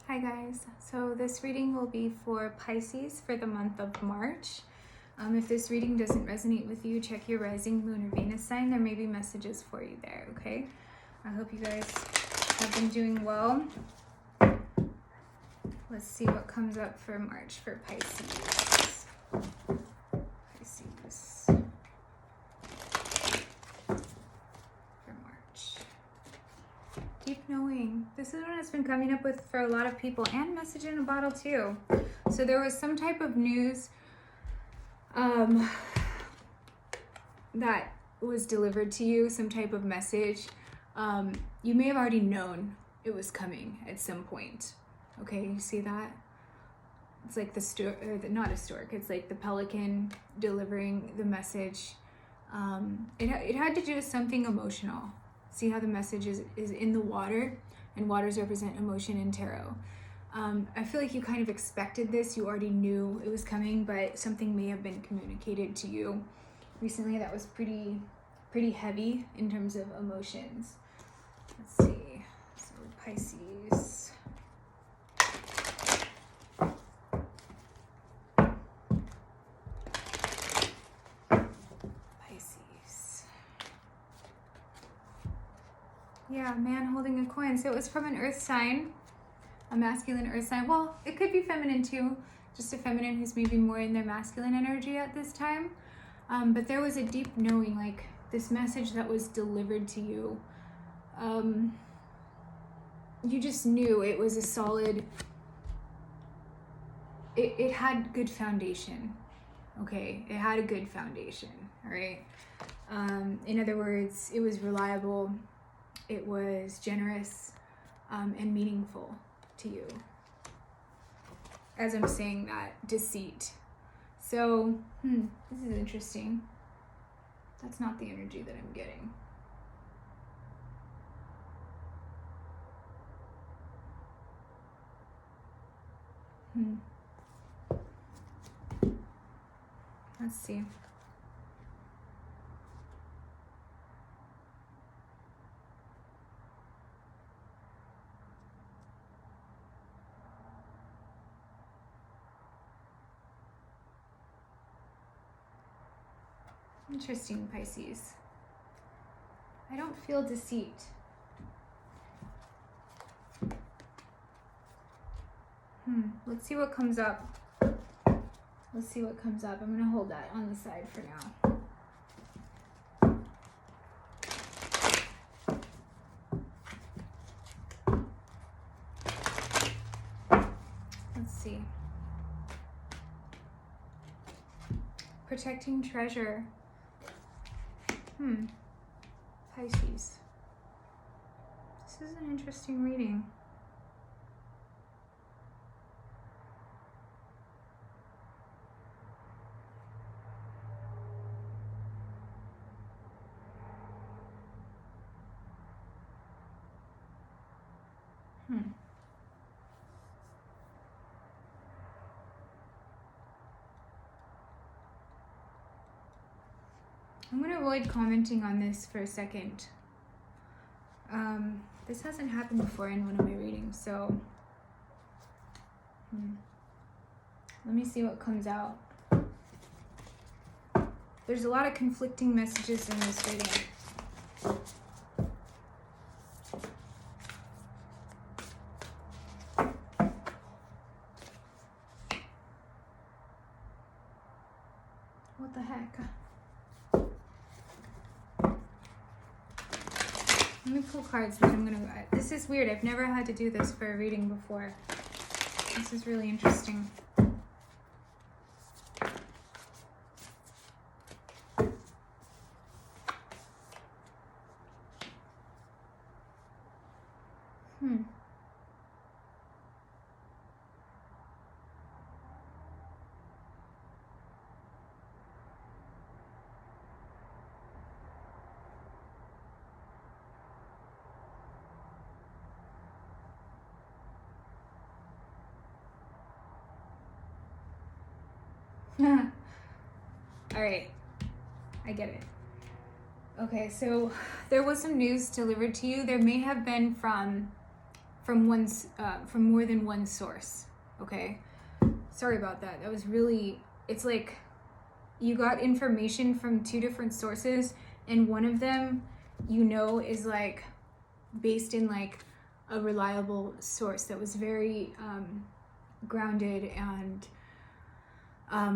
Hi guys, so this reading will be for Pisces for the month of March. If this reading doesn't resonate with you, check your rising, moon, or Venus sign. There may be messages for you there, okay? I hope you guys have been doing well. Let's see what comes up for March for Pisces. Pisces. For March. Deep knowing. This is what it's been coming up with for a lot of people, and message in a bottle too. So there was some type of news that was delivered to you, some type of message. You may have already known it was coming at some point. Okay, you see that? It's like not a stork, it's like the pelican delivering the message. It had to do with something emotional. See how the message is in the water, and waters represent emotion in tarot. I feel like you kind of expected this. You already knew it was coming, but something may have been communicated to you recently that was pretty heavy in terms of emotions. Let's see. So Pisces. Yeah, man holding a coin. So it was from an earth sign, a masculine earth sign. Well, it could be feminine too, just a feminine who's maybe more in their masculine energy at this time. But there was a deep knowing, like this message that was delivered to you. You just knew it was a solid, it had good foundation. Okay, it had a good foundation, all right? In other words, it was reliable. It was generous and meaningful to you. As I'm saying that, deceit. So, this is interesting. That's not the energy that I'm getting. Let's see. Interesting, Pisces. I don't feel deceit. Let's see what comes up. Let's see what comes up. I'm going to hold that on the side for now. Let's see. Protecting treasure. Pisces. This is an interesting reading. I'm going to avoid commenting on this for a second. This hasn't happened before in one of my readings, so let me see what comes out. There's a lot of conflicting messages in this reading. What the heck? Let me pull cards, but this is weird. I've never had to do this for a reading before. This is really interesting. All right, I get it. Okay, so there was some news delivered to you. There may have been from from more than one source. Okay, sorry about that. That was really, it's like you got information from 2 different sources, and one of them, you know, is like based in like a reliable source that was very grounded and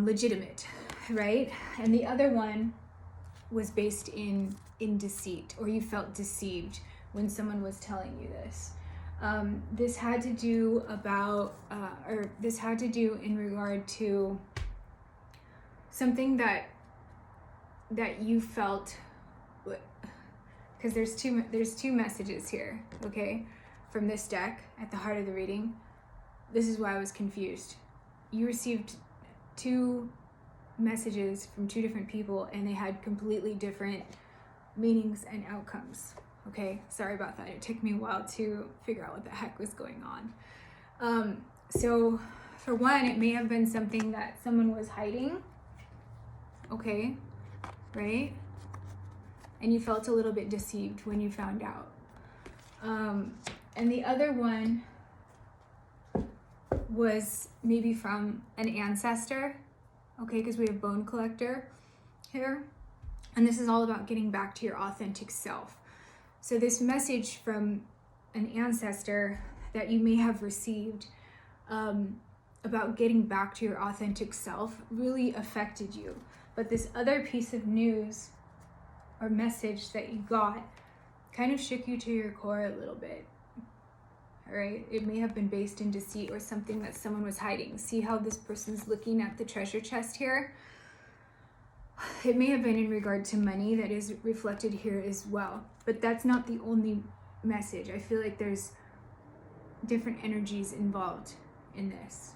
legitimate, right? And the other one was based in deceit, or you felt deceived when someone was telling you this. This had to do in regard to something that you felt, because there's two messages here, okay, from this deck at the heart of the reading. This is why I was confused. You received 2 messages from 2 different people, and they had completely different meanings and outcomes. Okay, sorry about that. It took me a while to figure out what the heck was going on. So for one, it may have been something that someone was hiding. Okay, right? And you felt a little bit deceived when you found out. And the other one was maybe from an ancestor, okay, because we have bone collector here. And this is all about getting back to your authentic self. So this message from an ancestor that you may have received about getting back to your authentic self really affected you. But this other piece of news or message that you got kind of shook you to your core a little bit. All right, it may have been based in deceit or something that someone was hiding. See how this person's looking at the treasure chest here? It may have been in regard to money that is reflected here as well, but that's not the only message. I feel like there's different energies involved in this.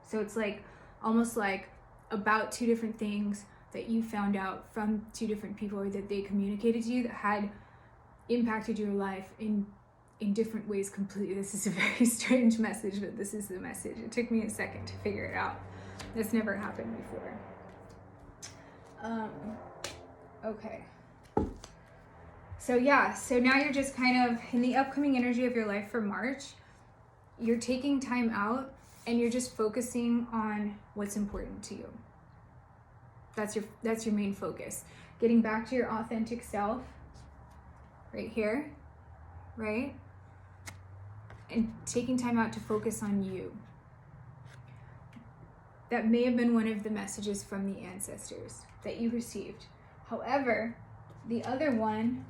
So it's like almost like about 2 different things that you found out from 2 different people, or that they communicated to you, that had impacted your life in different ways completely. This is a very strange message, but this is the message. It took me a second to figure it out. This never happened before. Okay. So yeah, so now you're just kind of in the upcoming energy of your life for March. You're taking time out and you're just focusing on what's important to you. That's your main focus. Getting back to your authentic self right here, right? And taking time out to focus on you. That may have been one of the messages from the ancestors that you received. However, the other one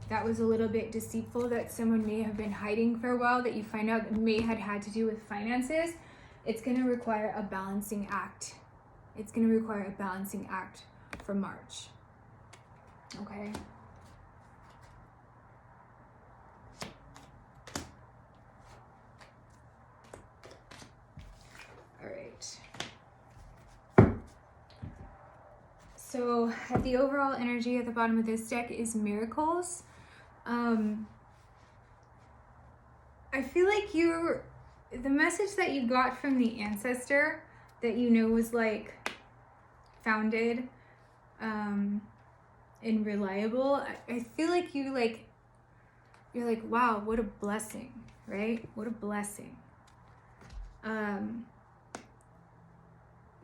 that was a little bit deceitful, that someone may have been hiding for a while, that you find out may had to do with finances, it's going to require a balancing act. It's going to require a balancing act for March. Okay? All right. So at the overall energy at the bottom of this deck is miracles. I feel like the message that you got from the ancestor that you know was like founded and reliable, I feel like you're like, wow, what a blessing, right? What a blessing.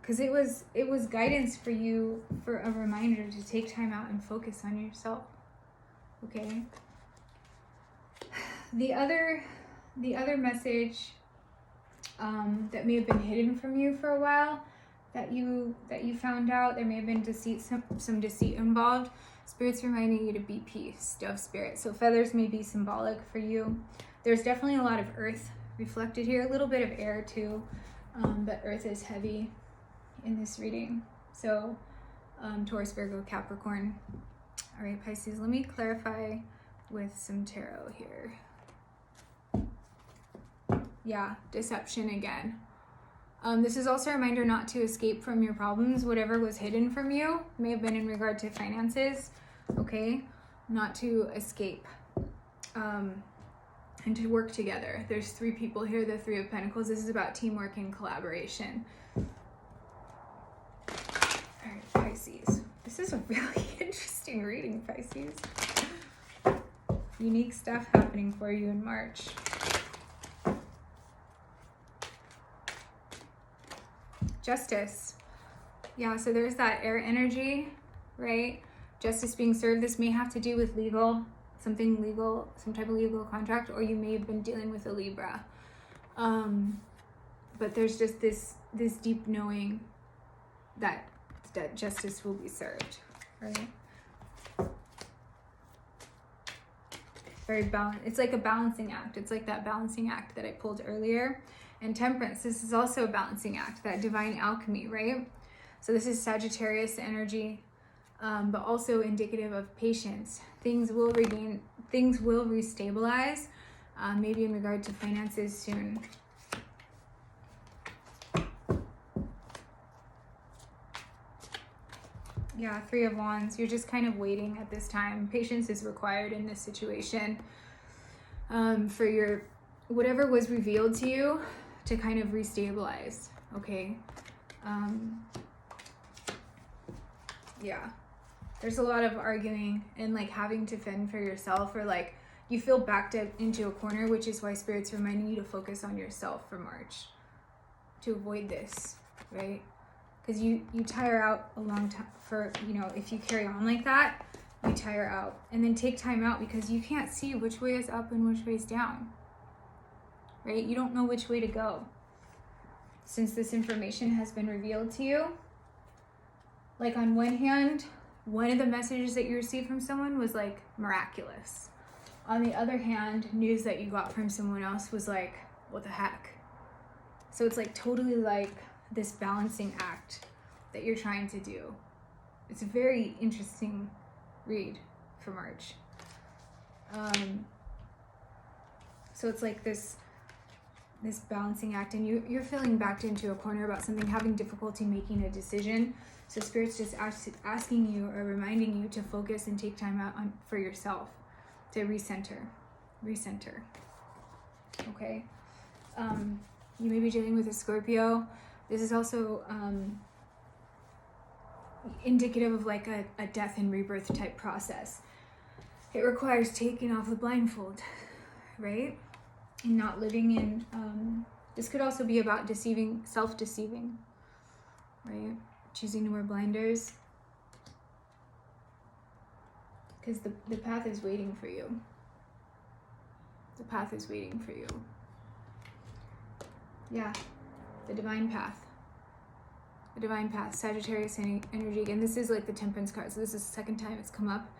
Because it was guidance for you, for a reminder to take time out and focus on yourself. Okay. The other message that may have been hidden from you for a while, that you found out, there may have been some deceit involved. Spirit's reminding you to be peace, dove spirit. So feathers may be symbolic for you. There's definitely a lot of earth reflected here, a little bit of air too, but earth is heavy in this reading. So Taurus, Virgo, Capricorn. All right, Pisces, let me clarify with some tarot here. Yeah, deception again. This is also a reminder not to escape from your problems. Whatever was hidden from you may have been in regard to finances, okay? Not to escape and to work together. There's 3 people here, the 3 of Pentacles. This is about teamwork and collaboration. All right, Pisces. This is a really interesting reading, Pisces. Unique stuff happening for you in March. Justice. Yeah, so there's that air energy, right? Justice being served. This may have to do with legal, something legal, some type of legal contract, or you may have been dealing with a Libra. But there's just this deep knowing that justice will be served, right? Very balanced. It's like a balancing act. It's like that balancing act that I pulled earlier. And Temperance, this is also a balancing act, that divine alchemy, right? So this is Sagittarius energy, but also indicative of patience. Things will restabilize, maybe in regard to finances soon. Yeah, Three of Wands. You're just kind of waiting at this time. Patience is required in this situation, for your whatever was revealed to you to kind of restabilize. Okay. Yeah, there's a lot of arguing and like having to fend for yourself, or like you feel backed up into a corner, which is why Spirit's reminding you to focus on yourself for March, to avoid this, right? Because you tire out a long time for, if you carry on like that, you tire out. And then take time out, because you can't see which way is up and which way is down, right? You don't know which way to go. Since this information has been revealed to you, like on one hand, one of the messages that you received from someone was like miraculous. On the other hand, news that you got from someone else was like, what the heck? So it's like totally like this balancing act that you're trying to do. It's a very interesting read for March. So it's like this balancing act, and you're feeling backed into a corner about something, having difficulty making a decision. So Spirit's just asking you or reminding you to focus and take time out for yourself, to recenter. Okay. You may be dealing with a Scorpio. This is also indicative of like a death and rebirth type process. It requires taking off the blindfold, right? And not living in, this could also be about self-deceiving, right? Choosing to wear blinders. Because the path is waiting for you. The path is waiting for you. Yeah, the divine path. The divine path, Sagittarius energy. Again, this is like the Temperance card. So this is the second time it's come up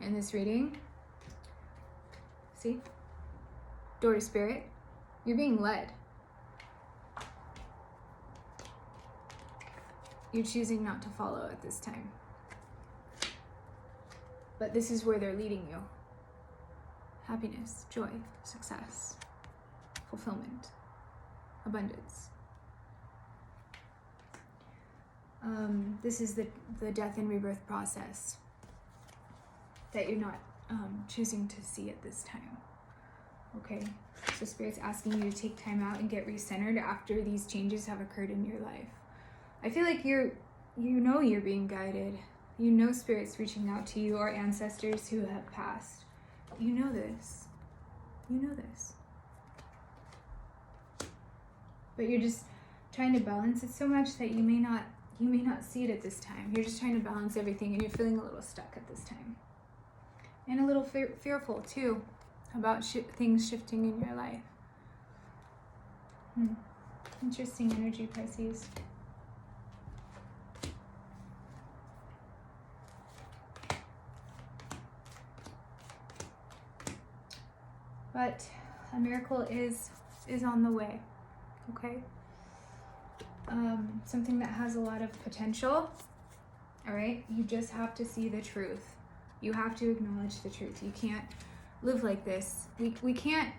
in this reading. See? Door to Spirit. You're being led. You're choosing not to follow at this time. But this is where they're leading you. Happiness, joy, success, fulfillment, abundance. This is the death and rebirth process that you're not choosing to see at this time. Okay, so Spirit's asking you to take time out and get recentered after these changes have occurred in your life. I feel like you're being guided. You know Spirit's reaching out to you, or ancestors who have passed. You know this. But you're just trying to balance it so much that you may not see it at this time. You're just trying to balance everything, and you're feeling a little stuck at this time. And a little fearful too about things shifting in your life. Interesting energy, Pisces. But a miracle is on the way, okay? Something that has a lot of potential, all right? You just have to see the truth. You have to acknowledge the truth. You can't live like this. We can't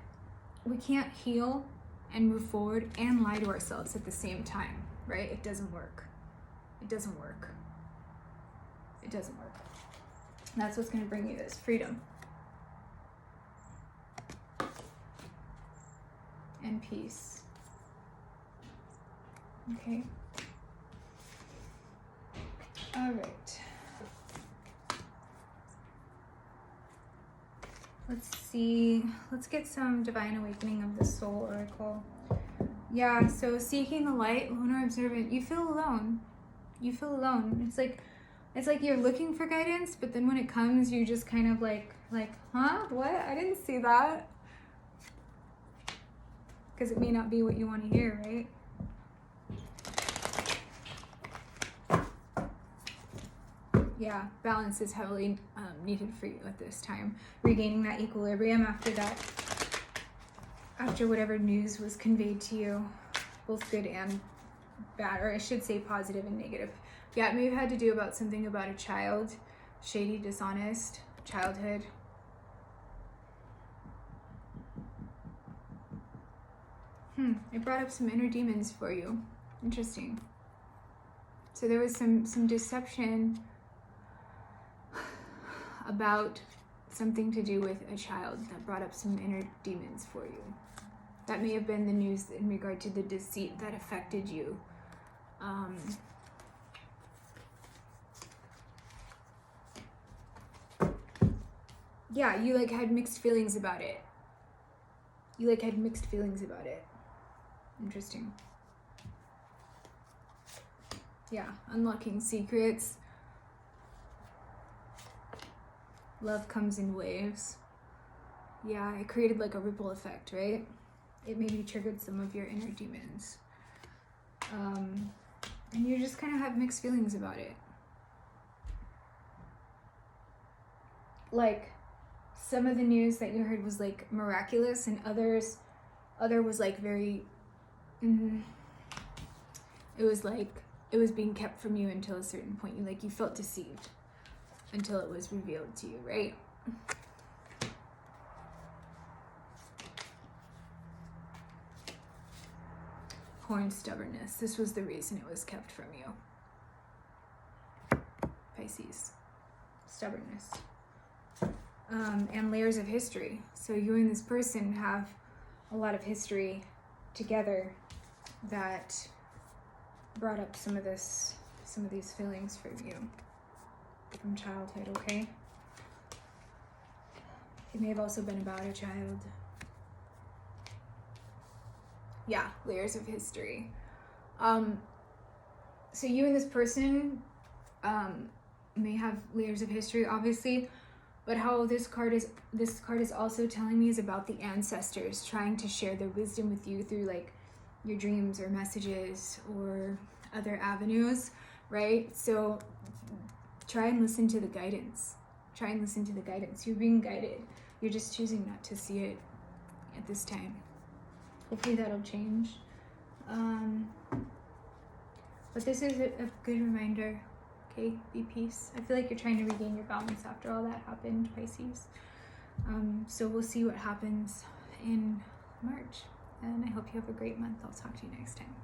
heal and move forward and lie to ourselves at the same time, right? It doesn't work. And that's what's going to bring you this freedom and peace. Okay. All right. Let's see. Let's get some Divine Awakening of the Soul Oracle. Yeah, so seeking the light, lunar observant, you feel alone. You feel alone. It's like you're looking for guidance, but then when it comes, you just kind of like, huh? What? I didn't see that. Because it may not be what you want to hear, right? Yeah, balance is heavily needed for you at this time. Regaining that equilibrium after whatever news was conveyed to you, both good and bad, or I should say positive and negative. Yeah, it may have had to do about something about a child, shady, dishonest, childhood. It brought up some inner demons for you. Interesting. So there was some deception about something to do with a child that brought up some inner demons for you. That may have been the news in regard to the deceit that affected you. Yeah, you like had mixed feelings about it. Interesting. Yeah, unlocking secrets. Love comes in waves. Yeah, it created like a ripple effect, right? It maybe triggered some of your inner demons. And you just kind of have mixed feelings about it. Like, some of the news that you heard was like miraculous, and other was like very, it was like, it was being kept from you until a certain point. You felt deceived until it was revealed to you, right? Horn stubbornness. This was the reason it was kept from you. Pisces. Stubbornness. And layers of history. So you and this person have a lot of history together that brought up some of these feelings for you from childhood, okay? It may have also been about a child. Yeah, layers of history. So you and this person may have layers of history, obviously, but how this card is also telling me is about the ancestors trying to share their wisdom with you through like your dreams or messages or other avenues, right? So try and listen to the guidance. You're being guided. You're just choosing not to see it at this time. Hopefully that'll change. But this is a good reminder. Okay, be peace. I feel like you're trying to regain your balance after all that happened, Pisces. So we'll see what happens in March. And I hope you have a great month. I'll talk to you next time.